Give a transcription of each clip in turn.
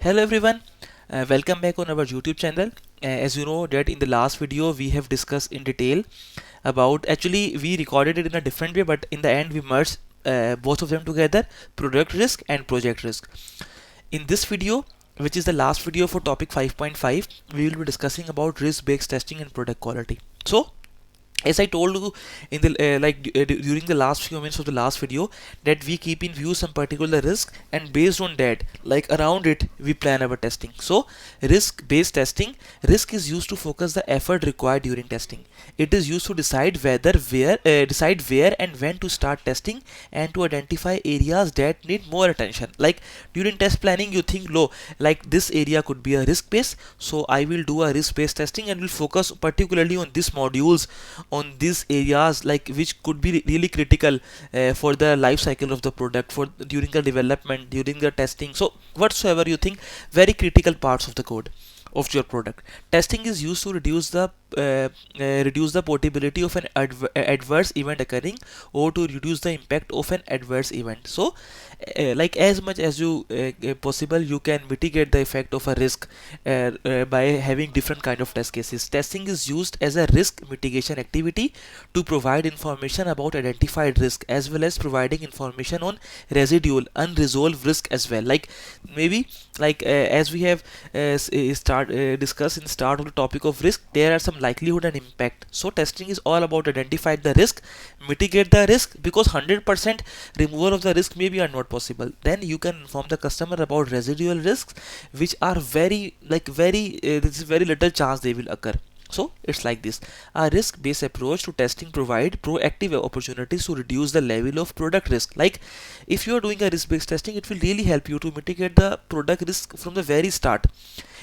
Hello everyone, welcome back on our YouTube channel. As you know that in the last video we have discussed in detail about, actually we recorded it in a different way, but in the end we merged both of them together, product risk and project risk. In this video, which is the last video for topic 5.5, we will be discussing about risk-based testing and product quality. So as I told you in the during the last few minutes of the last video, that we keep in view some particular risk, and based on that, like around it, we plan our testing. So risk based testing, risk is used to focus the effort required during testing. It is used to decide where and when to start testing, and to identify areas that need more attention. Like during test planning, you think, low, like this area could be a risk based, so I will do a risk based testing and will focus particularly on these modules, on these areas like which could be really critical for the life cycle of the product, for during the development, during the testing. So whatsoever you think, very critical parts of the code of your product. Testing is used to reduce the possibility of an adverse event occurring, or to reduce the impact of an adverse event. So like as much as you possible, you can mitigate the effect of a risk by having different kind of test cases. Testing is used as a risk mitigation activity to provide information about identified risk, as well as providing information on residual unresolved risk as well. Like maybe as we have discussed in the start of the topic of risk, there are some likelihood and impact. So testing is all about identify the risk, mitigate the risk, because 100% removal of the risk maybe are not possible. Then you can inform the customer about residual risks, which are very this is very little chance they will occur. So it's like this. A risk-based approach to testing provide proactive opportunities to reduce the level of product risk. Like if you are doing a risk-based testing, it will really help you to mitigate the product risk from the very start.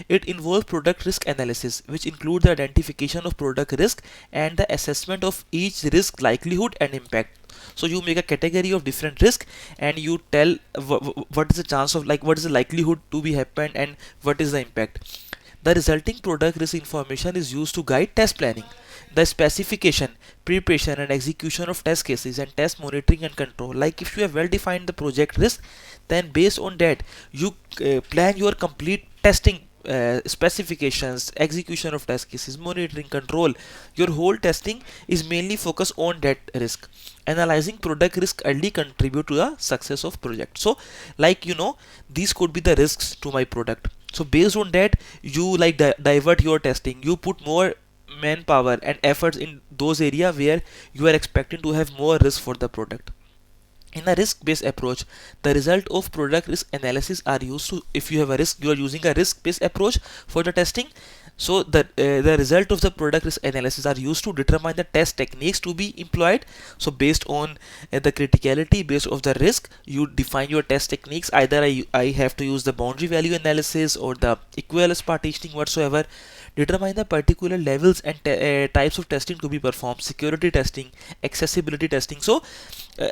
It involves product risk analysis, which include the identification of product risk and the assessment of each risk likelihood and impact. So you make a category of different risk, and you tell what is the chance of, like what is the likelihood to be happen, and what is the impact. The resulting product risk information is used to guide test planning, the specification, preparation and execution of test cases, and test monitoring and control. Like if you have well defined the project risk, then based on that you plan your complete testing, specifications, execution of test cases, monitoring, control. Your whole testing is mainly focused on that risk. Analyzing product risk early contribute to the success of project. So like these could be the risks to my product. So based on that, you divert your testing, you put more manpower and efforts in those area where you are expecting to have more risk for the product. In a risk-based approach, the result of product risk analysis are used to, if you have a risk, you are using a risk-based approach for the testing. So the result of the product risk analysis are used to determine the test techniques to be employed. So based on the criticality, based of the risk, you define your test techniques. Either I have to use the boundary value analysis or the equivalence partitioning whatsoever. Determine the particular levels and types of testing to be performed: security testing, accessibility testing. So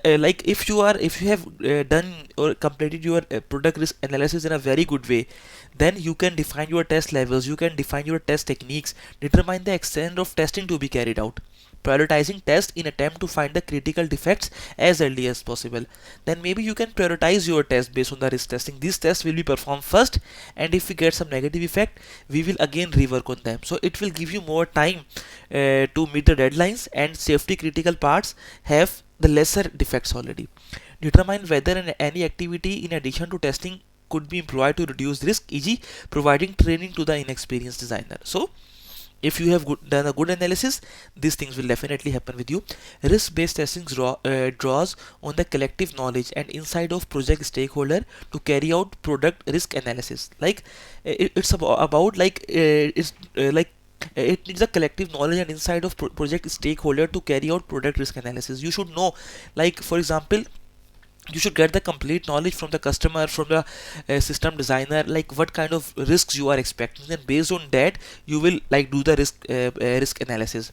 like if you have done or completed your product risk analysis in a very good way, then you can define your test levels, you can define your test techniques, determine the extent of testing to be carried out, prioritizing tests in attempt to find the critical defects as early as possible. Then maybe you can prioritize your test based on the risk testing. These tests will be performed first, and if we get some negative effect, we will again rework on them. So it will give you more time to meet the deadlines, and safety critical parts have the lesser defects already. Determine whether any activity in addition to testing could be employed to reduce risk, e.g. providing training to the inexperienced designer. So if you have done a good analysis, these things will definitely happen with you. Risk-based testing draws on the collective knowledge and insight of project stakeholder to carry out product risk analysis. Like it's about it needs a collective knowledge and insight of project stakeholder to carry out product risk analysis. You should know, like for example, you should get the complete knowledge from the customer, from the system designer, like what kind of risks you are expecting. Then based on that, you will do the risk analysis.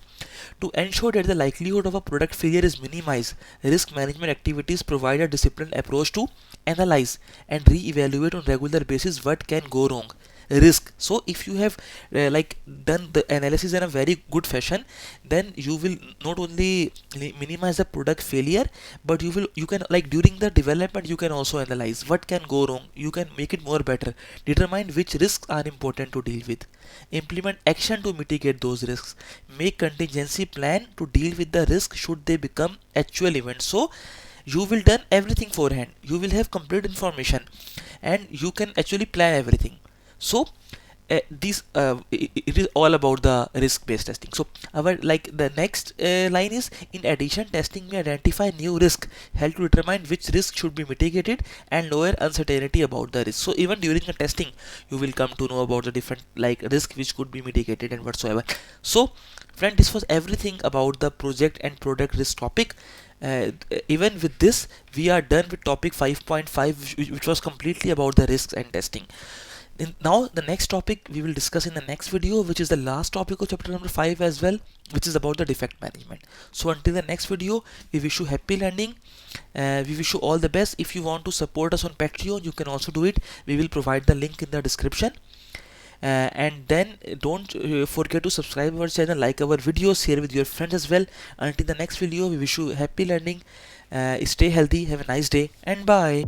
To ensure that the likelihood of a product failure is minimized, risk management activities provide a disciplined approach to analyze and re-evaluate on regular basis what can go wrong. risk. So if you have like done the analysis in a very good fashion, then you will not only minimize the product failure, but you can, like, during the development, you can also analyze what can go wrong, you can make it more better, determine which risks are important to deal with, implement action to mitigate those risks, make contingency plan to deal with the risk should they become actual events. So you will done everything forehand, you will have complete information, and you can actually plan everything. So it is all about the risk based testing. So our, like, the next line is, in addition, testing may identify new risk, help to determine which risk should be mitigated, and lower uncertainty about the risk. So even during the testing, you will come to know about the different, like, risk which could be mitigated and whatsoever. So friend, this was everything about the project and product risk topic. Even with this, we are done with topic 5.5, which was completely about the risks and testing. Now the next topic we will discuss in the next video, which is the last topic of chapter number 5 as well, which is about the defect management. So until the next video, we wish you happy learning. We wish you all the best. If you want to support us on Patreon, you can also do it. We will provide the link in the description. And then don't forget to subscribe our channel, like our videos, share with your friends as well. Until the next video, we wish you happy learning. Stay healthy, have a nice day, and bye.